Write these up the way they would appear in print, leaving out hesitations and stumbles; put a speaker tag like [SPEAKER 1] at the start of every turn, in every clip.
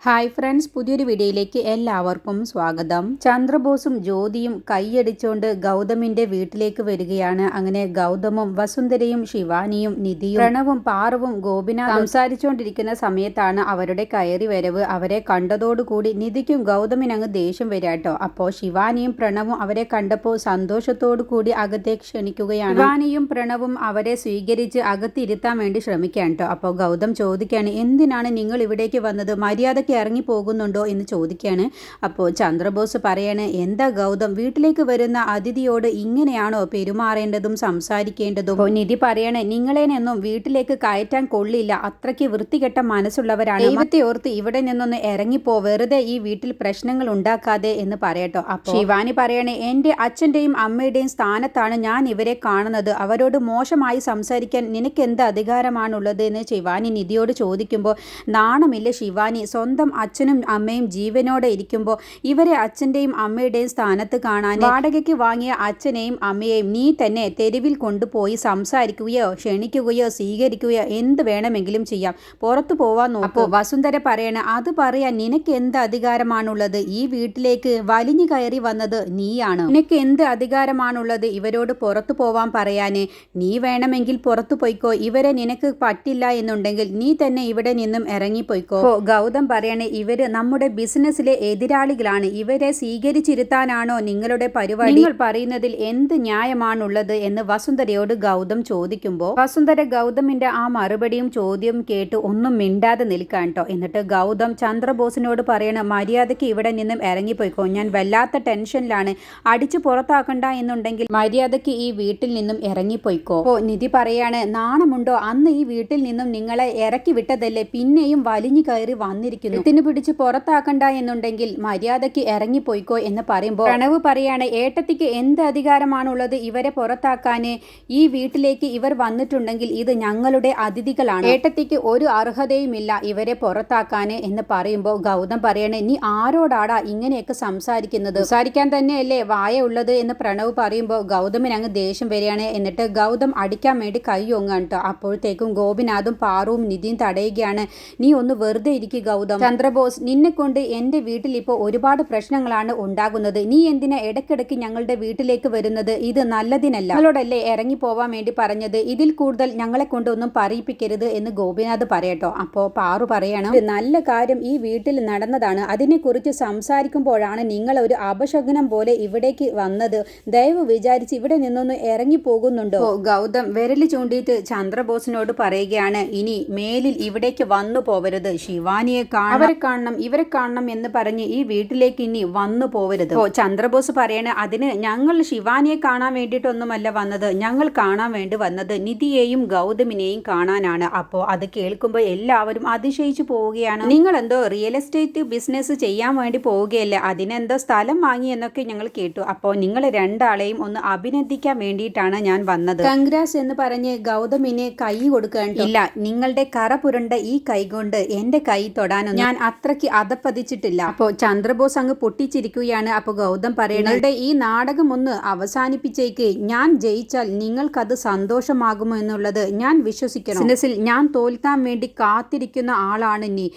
[SPEAKER 1] Hi friends, പുതിയൊരു വീഡിയോയിലേക്ക് എല്ലാവർക്കും സ്വാഗതം. ചന്ദ്രബോസും ജ്യോതിയും കൈയടിച്ചുകൊണ്ട് ഗൗതമിന്റെ വീട്ടിലേക്ക് വരികയാണ്. അങ്ങനെ ഗൗതമും വസുന്ധരയും ശിവാനിയും നിധിയും പ്രണവും പാറുവും ഗോപിനാഥും സംസാരിച്ചുകൊണ്ടിരിക്കുന്ന സമയത്താണ് അവരുടെ കയറി വരവ്. അവരെ കണ്ടതോടുകൂടി നിധിക്കും ഗൗതമിനങ്ങ് ദേഷ്യം വരാട്ടോ. അപ്പോൾ ശിവാനിയും പ്രണവും അവരെ കണ്ടപ്പോൾ സന്തോഷത്തോടു കൂടി അകത്തേക്ക് ക്ഷണിക്കുകയാണ്. ശിവാനിയും പ്രണവും അവരെ സ്വീകരിച്ച് അകത്തിരുത്താൻ വേണ്ടി ശ്രമിക്കാൻ കേട്ടോ. അപ്പോൾ ഗൗതം ചോദിക്കുകയാണ്, എന്തിനാണ് നിങ്ങൾ ഇവിടേക്ക് വന്നത്? മര്യാദ ഇറങ്ങി പോകുന്നുണ്ടോ എന്ന് ചോദിക്കുകയാണ്. അപ്പോൾ ചന്ദ്രബോസ് പറയാണ്, എന്താ ഗൗതം, വീട്ടിലേക്ക് വരുന്ന അതിഥിയോട് ഇങ്ങനെയാണോ പെരുമാറേണ്ടതും സംസാരിക്കേണ്ടതും? നിധി പറയാണ്, നിങ്ങളെയൊന്നും വീട്ടിലേക്ക് കയറ്റാൻ കൊള്ളില്ല, അത്രയ്ക്ക് വൃത്തികെട്ട മനസ്സുള്ളവരാണ്. ദൈവത്തെ ഓർത്ത് ഇവിടെ നിന്നൊന്ന് ഇറങ്ങിപ്പോ, വെറുതെ ഈ വീട്ടിൽ പ്രശ്നങ്ങൾ ഉണ്ടാക്കാതെ എന്ന് പറയട്ടോ. അപ്പോൾ ശിവാനി പറയാണ്, എൻ്റെ അച്ഛൻ്റെയും അമ്മയുടെയും സ്ഥാനത്താണ് ഞാൻ ഇവരെ കാണുന്നത്, അവരോട് മോശമായി സംസാരിക്കാൻ നിനക്ക് എന്ത് അധികാരമാണുള്ളത് എന്ന് ശിവാനി നിധിയോട് ചോദിക്കുമ്പോൾ, നാണമില്ല ശിവാനി, സ്വന്തം അച്ഛനും അമ്മയും ജീവനോടെ ഇരിക്കുമ്പോൾ ഇവരെ അച്ഛൻ്റെയും അമ്മയുടെയും സ്ഥാനത്ത് കാണാൻ വാടകയ്ക്ക് വാങ്ങിയ അച്ഛനെയും അമ്മയെയും നീ തന്നെ തെരുവിൽ കൊണ്ടുപോയി സംസാരിക്കുകയോ ക്ഷണിക്കുകയോ സ്വീകരിക്കുകയോ എന്ത് വേണമെങ്കിലും ചെയ്യാം, പുറത്തു പോവാൻ നോക്കൂ. അപ്പോൾ വസുന്ധര പറയണ, അത് പറയാൻ നിനക്ക് എന്ത് അധികാരമാണുള്ളത്? ഈ വീട്ടിലേക്ക് വലിഞ്ഞു കയറി വന്നത് നീയാണ്, നിനക്ക് എന്ത് അധികാരമാണുള്ളത് ഇവരോട് പുറത്തു പോവാൻ പറയാന്? നീ വേണമെങ്കിൽ പുറത്തു പോയിക്കോ, ഇവരെ നിനക്ക് പറ്റില്ല എന്നുണ്ടെങ്കിൽ നീ തന്നെ ഇവിടെ നിന്നും ഇറങ്ങിപ്പോയിക്കോ. ഗൗതം പറയണേ, ഇവര് നമ്മുടെ ബിസിനസ്സിലെ എതിരാളികളാണ്, ഇവരെ സ്വീകരിച്ചിരുത്താനാണോ നിങ്ങളുടെ പരിപാടി? നിങ്ങൾ പറയുന്നതിൽ എന്ത് ന്യായമാണുള്ളത് എന്ന് വസുന്ധരയോട് ഗൗതം ചോദിക്കുമ്പോൾ വസുന്ധര ഗൗതമിന്റെ ആ മറുപടിയും ചോദ്യവും കേട്ട് ഒന്നും മിണ്ടാതെ നിൽക്കാൻ കേട്ടോ. എന്നിട്ട് ഗൗതം ചന്ദ്രബോസിനോട് പറയണ, മര്യാദയ്ക്ക് ഇവിടെ നിന്നും ഇറങ്ങിപ്പോയിക്കോ, ഞാൻ വല്ലാത്ത ടെൻഷനിലാണ്, അടിച്ചു പുറത്താക്കണ്ട എന്നുണ്ടെങ്കിൽ മര്യാദയ്ക്ക് ഈ വീട്ടിൽ നിന്നും ഇറങ്ങിപ്പോയിക്കോ. നിധി പറയാണ്, നാണമുണ്ടോ? അന്ന് ഈ വീട്ടിൽ നിന്നും നിങ്ങളെ ഇറക്കി വിട്ടതല്ലേ, പിന്നെയും വലിഞ്ഞു കയറി വന്നിരിക്കുന്നു, ത്തിന് പിടിച്ച് പുറത്താക്കണ്ട എന്നുണ്ടെങ്കിൽ മര്യാദയ്ക്ക് ഇറങ്ങിപ്പോയിക്കോ എന്ന് പറയുമ്പോൾ പ്രണവ് പറയാണ്, ഏട്ടത്തിക്ക് എന്ത് അധികാരമാണുള്ളത് ഇവരെ പുറത്താക്കാന്? ഈ വീട്ടിലേക്ക് ഇവർ വന്നിട്ടുണ്ടെങ്കിൽ ഇത് ഞങ്ങളുടെ അതിഥികളാണ്, ഏട്ടത്തിക്ക് ഒരു അർഹതയുമില്ല ഇവരെ പുറത്താക്കാന് എന്ന് പറയുമ്പോൾ ഗൗതം പറയണേ, നീ ആരോടാടാ ഇങ്ങനെയൊക്കെ സംസാരിക്കുന്നത്? സംസാരിക്കാൻ തന്നെയല്ലേ വായ ഉള്ളത് എന്ന് പ്രണവ് പറയുമ്പോൾ ഗൗതമിന് അങ്ങ് ദേഷ്യം വരികയാണ്. എന്നിട്ട് ഗൗതം അടിക്കാൻ വേണ്ടി കൈ ഒങ്ങാൻ കേട്ടോ. അപ്പോഴത്തേക്കും ഗോപിനാഥും പാറുവും നിധിയും തടയുകയാണ്. നീ ഒന്ന് വെറുതെ ഇരിക്കുക ഗൗതം, ചന്ദ്രബോസ് നിന്നെ കൊണ്ട് എൻ്റെ വീട്ടിൽ ഇപ്പോൾ ഒരുപാട് പ്രശ്നങ്ങളാണ് ഉണ്ടാകുന്നത്, നീ എന്തിനാ ഇടയ്ക്കിടയ്ക്ക് ഞങ്ങളുടെ വീട്ടിലേക്ക് വരുന്നത്? ഇത് നല്ലതിനല്ല, ഞങ്ങളോടല്ലേ ഇറങ്ങി പോവാൻ വേണ്ടി പറഞ്ഞത്, ഇതിൽ കൂടുതൽ ഞങ്ങളെ കൊണ്ട് ഒന്നും പറയിപ്പിക്കരുത് എന്ന് ഗോപിനാഥ് പറയട്ടോ. അപ്പോൾ പാറു പറയണം, നല്ല കാര്യം ഈ വീട്ടിൽ നടന്നതാണ്, അതിനെക്കുറിച്ച് സംസാരിക്കുമ്പോഴാണ് നിങ്ങൾ ഒരു അപശകുനം പോലെ ഇവിടേക്ക് വന്നത്, ദയവ് വിചാരിച്ച് ഇവിടെ നിന്നൊന്ന് ഇറങ്ങി പോകുന്നുണ്ടോ? ഗൗതം വിരൽ ചൂണ്ടിയിട്ട് ചന്ദ്രബോസിനോട് പറയുകയാണ്, ഇനി മേലിൽ ഇവിടേക്ക് വന്നു പോവരുത്, ശിവാനിയെ അവരെ കാണണം ഇവരെ കാണണം എന്ന് പറഞ്ഞ് ഈ വീട്ടിലേക്ക് ഇനി വന്നു പോവരുത്. ചന്ദ്രബോസ് പറയണ, അതിന് ഞങ്ങൾ ശിവാനിയെ കാണാൻ വേണ്ടിയിട്ടൊന്നുമല്ല വന്നത്, ഞങ്ങൾ കാണാൻ വേണ്ടി വന്നത് നിധിയെയും ഗൗതമിനെയും കാണാനാണ്. അപ്പോൾ അത് കേൾക്കുമ്പോൾ എല്ലാവരും അതിശയിച്ചു പോവുകയാണ്. നിങ്ങൾ എന്തോ റിയൽ എസ്റ്റേറ്റ് ബിസിനസ് ചെയ്യാൻ വേണ്ടി പോവുകയല്ലേ, അതിനെന്തോ സ്ഥലം വാങ്ങി എന്നൊക്കെ ഞങ്ങൾ കേട്ടു. അപ്പോൾ നിങ്ങൾ രണ്ടാളെയും ഒന്ന് അഭിനന്ദിക്കാൻ വേണ്ടിയിട്ടാണ് ഞാൻ വന്നത്, കൺഗ്രാസ് എന്ന് പറഞ്ഞ് ഗൗതമിനെ കൈ കൊടുക്കാൻ. ഇല്ല, നിങ്ങളുടെ കറ പുരണ്ട ഈ കൈ കൊണ്ട് എന്റെ കൈ തൊടാനൊന്നും ഞാൻ അത്രയ്ക്ക് അതപ്പതിച്ചിട്ടില്ല. അപ്പോൾ ചന്ദ്രബോസ് അങ്ങ് പൊട്ടിച്ചിരിക്കുകയാണ്. അപ്പോൾ ഗൗതം പറയുന്നത്, ഈ നാടകം ഒന്ന് അവസാനിപ്പിച്ചേക്ക്, ഞാൻ ജയിച്ചാൽ നിങ്ങൾക്കത് സന്തോഷമാകുമോ എന്നുള്ളത് ഞാൻ വിശ്വസിക്കണം. ബിസിനസ്സിൽ ഞാൻ തോൽക്കാൻ വേണ്ടി കാത്തിരിക്കുന്ന ആളാണ്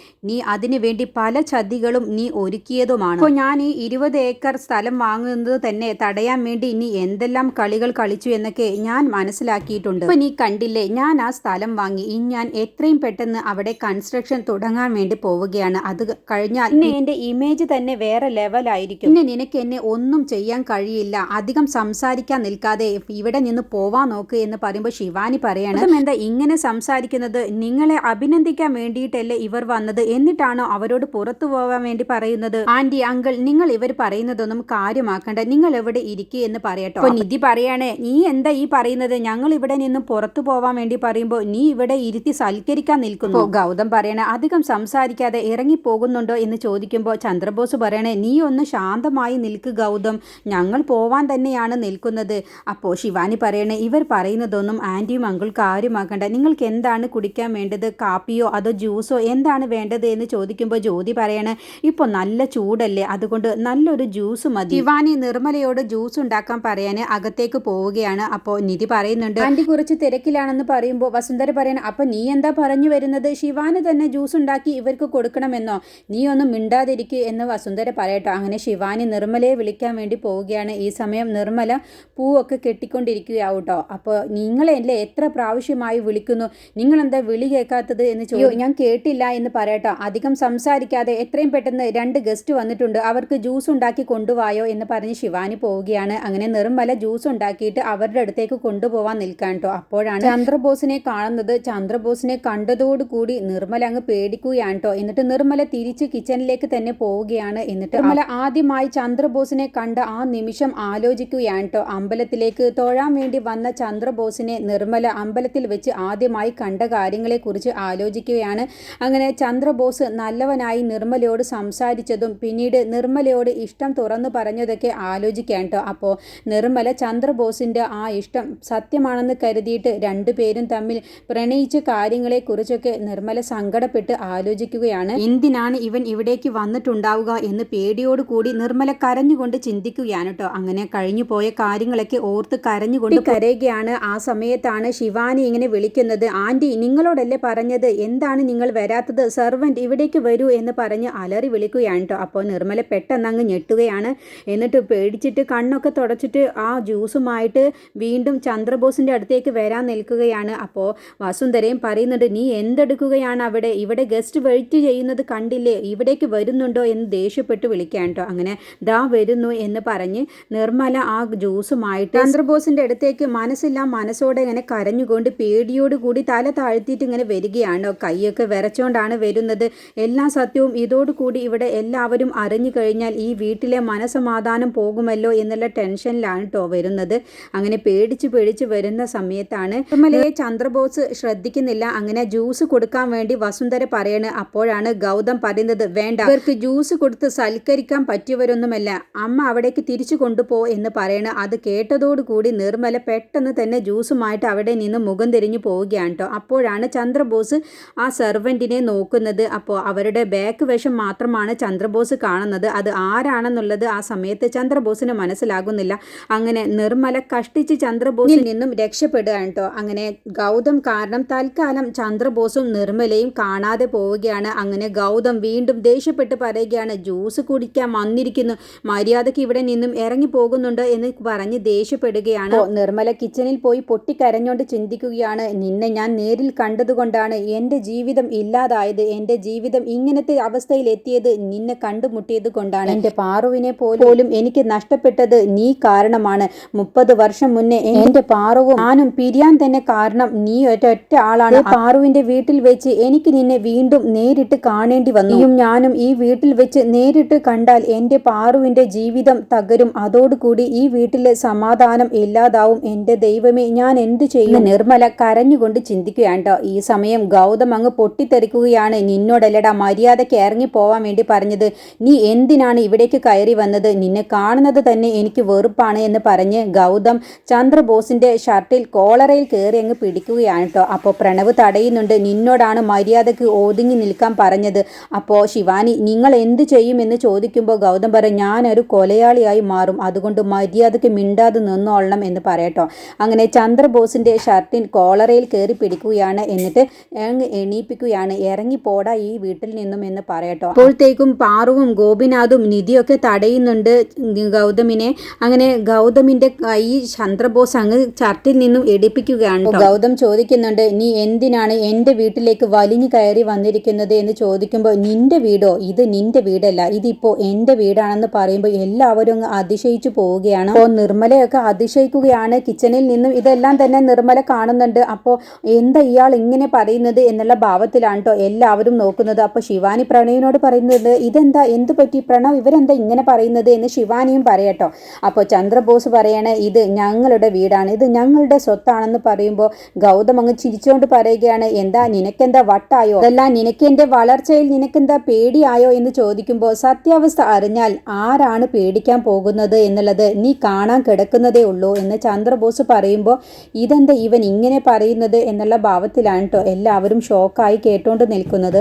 [SPEAKER 1] നീ അതിനു വേണ്ടി പല ചതികളും നീ ഒരുക്കിയതുമാണ്. അപ്പോൾ ഞാൻ ഈ 20 ഏക്കർ സ്ഥലം വാങ്ങുന്നത് തന്നെ തടയാൻ വേണ്ടി ഇനി എന്തെല്ലാം കളികൾ കളിച്ചു എന്നൊക്കെ ഞാൻ മനസ്സിലാക്കിയിട്ടുണ്ട്. അപ്പോൾ നീ കണ്ടില്ലേ, ഞാൻ ആ സ്ഥലം വാങ്ങി, ഇനി ഞാൻ എത്രയും പെട്ടെന്ന് അവിടെ കൺസ്ട്രക്ഷൻ തുടങ്ങാൻ വേണ്ടി പോവുകയാണ്. അത് കഴിഞ്ഞാൽ പിന്നെ എൻ്റെ ഇമേജ് തന്നെ വേറെ ലെവലായിരിക്കും, പിന്നെ നിനക്ക് എന്നെ ഒന്നും ചെയ്യാൻ കഴിയില്ല, അധികം സംസാരിക്കാൻ നിൽക്കാതെ ഇവിടെ നിന്ന് പോവാൻ നോക്ക് എന്ന് പറയുമ്പോൾ ശിവാനി പറയാണ്, എന്താ ഇങ്ങനെ സംസാരിക്കുന്നത്? നിങ്ങളെ അഭിനന്ദിക്കാൻ വേണ്ടിയിട്ടല്ലേ ഇവർ വന്നത്, എന്നിട്ടാണോ അവരോട് പുറത്തു പോവാൻ വേണ്ടി പറയുന്നത്? ആന്റി, അങ്കിൾ, നിങ്ങൾ ഇവർ പറയുന്നതൊന്നും കാര്യമാക്കണ്ട, നിങ്ങൾ എവിടെ ഇരിക്കുക എന്ന് പറയട്ടോ. അപ്പോൾ നിധി പറയാണ്, നീ എന്താ ഈ പറയുന്നത്? ഞങ്ങൾ ഇവിടെ നിന്ന് പുറത്തു പോവാൻ വേണ്ടി പറയുമ്പോൾ നീ ഇവിടെ ഇരുത്തി സൽക്കരിക്കാൻ നിൽക്കുന്നു. ഗൗതം പറയണ, അധികം സംസാരിക്കാതെ ഇറങ്ങി പോകുന്നുണ്ടോ എന്ന് ചോദിക്കുമ്പോൾ ചന്ദ്രബോസ് പറയണേ, നീ ഒന്ന് ശാന്തമായി നിൽക്ക് ഗൗതം, ഞങ്ങൾ പോവാൻ തന്നെയാണ് നിൽക്കുന്നത്. അപ്പോൾ ശിവാനി പറയണേ, ഇവർ പറയുന്നതൊന്നും ആൻറ്റിയും അങ്കിൾ കാര്യമാക്കണ്ട, നിങ്ങൾക്ക് എന്താണ് കുടിക്കാൻ വേണ്ടത്? കാപ്പിയോ അതോ ജ്യൂസോ എന്താണ് വേണ്ടത് എന്ന് ചോദിക്കുമ്പോൾ ജ്യോതി പറയണേ, ഇപ്പോൾ നല്ല ചൂടല്ലേ, അതുകൊണ്ട് നല്ലൊരു ജ്യൂസ് മതി. ശിവാനി നിർമ്മലയോട് ജ്യൂസ് ഉണ്ടാക്കാൻ പറയാൻ അകത്തേക്ക് പോവുകയാണ്. അപ്പോൾ നിധി പറയുന്നുണ്ട്, ആൻറ്റി കുറച്ച് തിരക്കിലാണെന്ന് പറയുമ്പോൾ വസുന്ധര പറയണ, അപ്പോൾ നീ എന്താ പറഞ്ഞു വരുന്നത്? ശിവാനി തന്നെ ജ്യൂസ് ഉണ്ടാക്കി ഇവർക്ക് കൊടുക്കാൻ കൊടുക്കണമെന്നോ, നീ ഒന്നും മിണ്ടാതിരിക്കൂ എന്ന് വസുന്ധര പറയട്ടോ. അങ്ങനെ ശിവാനി നിർമ്മലയെ വിളിക്കാൻ വേണ്ടി പോവുകയാണ്. ഈ സമയം നിർമ്മല പൂവൊക്കെ കെട്ടിക്കൊണ്ടിരിക്കുകയാവട്ടോ. അപ്പോൾ നിങ്ങളെല്ലേ എത്ര പ്രാവശ്യമായി വിളിക്കുന്നു, നിങ്ങളെന്താ വിളി കേൾക്കാത്തത് എന്ന് ചോദിച്ചു. ഞാൻ കേട്ടില്ല എന്ന് പറയട്ടോ. അധികം സംസാരിക്കാതെ എത്രയും പെട്ടെന്ന് 2 ഗസ്റ്റ് വന്നിട്ടുണ്ട്, അവർക്ക് ജ്യൂസ് ഉണ്ടാക്കി കൊണ്ടുപോയോ എന്ന് പറഞ്ഞ് ശിവാനി പോവുകയാണ്. അങ്ങനെ നിർമ്മല ജ്യൂസ് ഉണ്ടാക്കിയിട്ട് അവരുടെ അടുത്തേക്ക് കൊണ്ടുപോകാൻ നിൽക്കാൻ കേട്ടോ. അപ്പോഴാണ് ചന്ദ്രബോസിനെ കാണുന്നത്. ചന്ദ്രബോസിനെ കണ്ടതോടുകൂടി നിർമ്മല അങ്ങ് പേടിക്കുകയാണ് കേട്ടോ. എന്നിട്ട് നിർമ്മല തിരിച്ച് കിച്ചണിലേക്ക് തന്നെ പോവുകയാണ്. എന്നിട്ട് നിർമ്മല ആദ്യമായി ചന്ദ്രബോസിനെ കണ്ട ആ നിമിഷം ആലോചിക്കുകയാണ് കേട്ടോ. അമ്പലത്തിലേക്ക് തൊഴാൻ വേണ്ടി വന്ന ചന്ദ്രബോസിനെ നിർമ്മല അമ്പലത്തിൽ വെച്ച് ആദ്യമായി കണ്ട കാര്യങ്ങളെക്കുറിച്ച് ആലോചിക്കുകയാണ്. അങ്ങനെ ചന്ദ്രബോസ് നല്ലവനായി നിർമ്മലയോട് സംസാരിച്ചതും പിന്നീട് നിർമ്മലയോട് ഇഷ്ടം തുറന്നു പറഞ്ഞതൊക്കെ ആലോചിക്കാൻ കേട്ടോ. അപ്പോൾ നിർമ്മല ചന്ദ്രബോസിൻ്റെ ആ ഇഷ്ടം സത്യമാണെന്ന് കരുതിയിട്ട് രണ്ടുപേരും തമ്മിൽ പ്രണയിച്ച കാര്യങ്ങളെക്കുറിച്ചൊക്കെ നിർമ്മല സങ്കടപ്പെട്ട് ആലോചിക്കുകയാണ്. എന്തിനാണ് ഇവൻ ഇവിടേക്ക് വന്നിട്ടുണ്ടാവുക എന്ന് പേടിയോടുകൂടി നിർമ്മല കരഞ്ഞുകൊണ്ട് ചിന്തിക്കുകയാണ് കേട്ടോ. അങ്ങനെ കഴിഞ്ഞു പോയ കാര്യങ്ങളൊക്കെ ഓർത്ത് കരയുകയാണ്. ആ സമയത്താണ് ശിവാനി ഇങ്ങനെ വിളിക്കുന്നത്. ആൻറ്റി, നിങ്ങളോടല്ലേ പറഞ്ഞത്, എന്താണ് നിങ്ങൾ വരാത്തത്, സെർവൻറ്റ് ഇവിടേക്ക് വരൂ എന്ന് പറഞ്ഞ് അലറി വിളിക്കുകയാണ് കേട്ടോ. അപ്പോൾ നിർമ്മല പെട്ടെന്ന് അങ്ങ് ഞെട്ടുകയാണ്. എന്നിട്ട് പേടിച്ചിട്ട് കണ്ണൊക്കെ തുടച്ചിട്ട് ആ ജ്യൂസുമായിട്ട് വീണ്ടും ചന്ദ്രബോസിൻ്റെ അടുത്തേക്ക് വരാൻ നിൽക്കുകയാണ്. അപ്പോൾ വസുന്ധരയും പറയുന്നുണ്ട്, നീ എന്തെടുക്കുകയാണ് ഇവിടെ ഗസ്റ്റ് വെയിറ്റ് ചെയ്യുന്നത് കണ്ടില്ലേ, ഇവിടേക്ക് വരുന്നുണ്ടോ എന്ന് ദേഷ്യപ്പെട്ട് വിളിക്കാൻ കേട്ടോ. അങ്ങനെ ദാ വരുന്നു എന്ന് പറഞ്ഞ് നിർമ്മല ആ ജ്യൂസുമായിട്ട് ചന്ദ്രബോസിൻ്റെ അടുത്തേക്ക് മനസ്സോടെ ഇങ്ങനെ കരഞ്ഞുകൊണ്ട് പേടിയോടുകൂടി തല താഴ്ത്തിയിട്ട് ഇങ്ങനെ വരികയാണ്. കൈയൊക്കെ വിറച്ചോണ്ടാണ് വരുന്നത്. എല്ലാ സത്യവും ഇതോടുകൂടി ഇവിടെ എല്ലാവരും അറിഞ്ഞു കഴിഞ്ഞാൽ ഈ വീട്ടിലെ മനസമാധാനം പോകുമല്ലോ എന്നുള്ള ടെൻഷനിലാണ് കേട്ടോ വരുന്നത്. അങ്ങനെ പേടിച്ച് വരുന്ന സമയത്താണ് നിർമ്മലയെ ചന്ദ്രബോസ് ശ്രദ്ധിക്കുന്നില്ല. അങ്ങനെ ജ്യൂസ് കൊടുക്കാൻ വേണ്ടി വസുന്ധര പറയണ്. അപ്പോഴാണ് ഗൗതം പറയുന്നത്, വേണ്ട, ഇവർക്ക് ജ്യൂസ് കൊടുത്ത് സൽക്കരിക്കാൻ പറ്റിയവരൊന്നുമല്ല, അമ്മ അവിടേക്ക് തിരിച്ചു കൊണ്ടുപോ എന്ന് പറയണ്. അത് കേട്ടതോടുകൂടി നിർമ്മല പെട്ടെന്ന് തന്നെ ജ്യൂസുമായിട്ട് അവിടെ നിന്ന് മുഖം തിരിഞ്ഞു പോവുകയാണ് കേട്ടോ. അപ്പോഴാണ് ചന്ദ്രബോസ് ആ സെർവൻറ്റിനെ നോക്കുന്നത്. അപ്പോൾ അവരുടെ ബാക്ക് വശം മാത്രമാണ് ചന്ദ്രബോസ് കാണുന്നത്. അത് ആരാണെന്നുള്ളത് ആ സമയത്ത് ചന്ദ്രബോസിന് മനസ്സിലാകുന്നില്ല. അങ്ങനെ നിർമ്മല കഷ്ടിച്ച് ചന്ദ്രബോസിൽ നിന്നും രക്ഷപ്പെടുകയാണ് കേട്ടോ. അങ്ങനെ ഗൗതം കാരണം തൽക്കാലം ചന്ദ്രബോസും നിർമ്മലയും കാണാതെ പോവുകയാണ്. അങ്ങനെ ഗൗതം വീണ്ടും ദേഷ്യപ്പെട്ട് പറയുകയാണ്, ജ്യൂസ് കുടിക്കാൻ വന്നിരിക്കുന്നു, മര്യാദയ്ക്ക് ഇവിടെ നിന്നും ഇറങ്ങി പോകുന്നുണ്ടോ എന്ന് പറഞ്ഞ് ദേഷ്യപ്പെടുകയാണ്. നിർമ്മല കിച്ചണിൽ പോയി പൊട്ടിക്കരഞ്ഞോണ്ട് ചിന്തിക്കുകയാണ്, നിന്നെ ഞാൻ നേരിൽ കണ്ടതുകൊണ്ടാണ് എൻ്റെ ജീവിതം ഇല്ലാതായത്, എൻ്റെ ജീവിതം ഇങ്ങനത്തെ അവസ്ഥയിൽ എത്തിയത് നിന്നെ കണ്ടുമുട്ടിയത് കൊണ്ടാണ്. എൻ്റെ പാറുവിനെ പോലും എനിക്ക് നഷ്ടപ്പെട്ടത് നീ കാരണമാണ്. 30 വർഷം മുന്നേ എൻ്റെ പാറുവും ഞാനും പിരിയാൻ തന്നെ കാരണം നീ ഒറ്റ ആളാണ്. പാറുവിന്റെ വീട്ടിൽ വെച്ച് എനിക്ക് നിന്നെ വീണ്ടും നേരിട്ട് കാണേണ്ടി വന്നു. നീയും ഞാനും ഈ വീട്ടിൽ വെച്ച് നേരിട്ട് കണ്ടാൽ എൻ്റെ പാറുവിന്റെ ജീവിതം തകരും. അതോടുകൂടി ഈ വീട്ടിലെ സമാധാനം ഇല്ലാതാവും. എൻ്റെ ദൈവമേ, ഞാൻ എന്ത് ചെയ്യും? നിർമ്മല കരഞ്ഞുകൊണ്ട് ചിന്തിക്കുകയാണ് കേട്ടോ. ഈ സമയം ഗൗതം അങ്ങ് പൊട്ടിത്തെറിക്കുകയാണ്. നിന്നോടല്ലടാ മര്യാദയ്ക്ക് ഇറങ്ങി പോവാൻ വേണ്ടി പറഞ്ഞത്, നീ എന്തിനാണ് ഇവിടേക്ക് കയറി വന്നത്? നിന്നെ കാണുന്നത് തന്നെ എനിക്ക് വെറുപ്പാണ് എന്ന് പറഞ്ഞ് ഗൗതം ചന്ദ്രബോസിന്റെ ഷർട്ടിൽ കോളറയിൽ കയറി അങ്ങ് പിടിക്കുകയാണ് കേട്ടോ. അപ്പോൾ പ്രണവ് തടയുന്നുണ്ട്. നിന്നോടാണ് മര്യാദയ്ക്ക് ഒതുങ്ങി നിൽക്കാൻ പറഞ്ഞത്. അപ്പോൾ ശിവാനി, നിങ്ങൾ എന്ത് ചെയ്യുമെന്ന് ചോദിക്കുമ്പോൾ ഗൗതം പറയും, ഞാനൊരു കൊലയാളിയായി മാറും, അതുകൊണ്ട് മര്യാദയ്ക്ക് മിണ്ടാതെ നിന്നോളണം എന്ന് പറയട്ടോ. അങ്ങനെ ചന്ദ്രബോസിന്റെ ഷർട്ടിൻ കോളറയിൽ കയറി പിടിക്കുകയാണ്. എന്നിട്ട് എണീപ്പിക്കുകയാണ്, ഇറങ്ങിപ്പോടാ ഈ വീട്ടിൽ നിന്നും എന്ന് പറയട്ടോ. അപ്പോഴത്തേക്കും പാറുവും ഗോപിനാഥും നിധിയൊക്കെ തടയുന്നുണ്ട് ഗൗതമിനെ. അങ്ങനെ ഗൗതമിന്റെ കൈ ചന്ദ്രബോസ് അങ്ങ് ഷർട്ടിൽ നിന്നും എടുപ്പിക്കുകയാണ്. ഗൗതം ചോദിക്കുന്നുണ്ട്, നീ എന്തിനാണ് എൻ്റെ വീട്ടിലേക്ക് വലിഞ്ഞു കയറി വന്നിരിക്കുന്നത് എന്ന് ചോദിക്കുമ്പോൾ, നിന്റെ വീടോ? ഇത് നിന്റെ വീടല്ല, ഇതിപ്പോ എൻ്റെ വീടാണെന്ന് പറയുമ്പോൾ എല്ലാവരും അങ്ങ് അതിശയിച്ചു പോവുകയാണ്. അപ്പോൾ നിർമ്മലയൊക്കെ അതിശയിക്കുകയാണ്. കിച്ചണിൽ നിന്നും ഇതെല്ലാം തന്നെ നിർമ്മല കാണുന്നുണ്ട്. അപ്പോൾ എന്താ ഇയാൾ ഇങ്ങനെ പറയുന്നത് എന്നുള്ള ഭാവത്തിലാണ് കേട്ടോ എല്ലാവരും നോക്കുന്നത്. അപ്പോൾ ശിവാനി പ്രണവിനോട് പറയുന്നത്, ഇതെന്താ, എന്ത് പറ്റി പ്രണവ്, ഇവരെന്താ ഇങ്ങനെ പറയുന്നത് എന്ന് ശിവാനിയും പറയട്ടോ. അപ്പോൾ ചന്ദ്രബോസ് പറയണേ, ഇത് ഞങ്ങളുടെ വീടാണ്, ഇത് ഞങ്ങളുടെ സ്വത്താണെന്ന് പറയുമ്പോൾ ഗൗതം അങ്ങ് ചിരിച്ചുകൊണ്ട് പറയുകയാണ്, എന്താ നിനക്കെന്താ വട്ടായോ, അതല്ല നിനക്ക് എൻ്റെ വളർച്ചയിൽ നിനക്കെന്താ പേടിയായോ എന്ന് ചോദിക്കുമ്പോൾ, സത്യാവസ്ഥ അറിഞ്ഞാൽ ആരാണ് പേടിക്കാൻ പോകുന്നത് എന്നുള്ളത് നീ കാണാൻ കിടക്കുന്നതേ ഉള്ളൂ എന്ന് ചന്ദ്രബോസ് പറയുമ്പോൾ, ഇതെന്താ ഇവൻ ഇങ്ങനെ പറയുന്നത് എന്നുള്ള ഭാവത്തിലാണ് കേട്ടോ എല്ലാവരും ഷോക്കായി കേട്ടോണ്ട് നിൽക്കുന്നത്.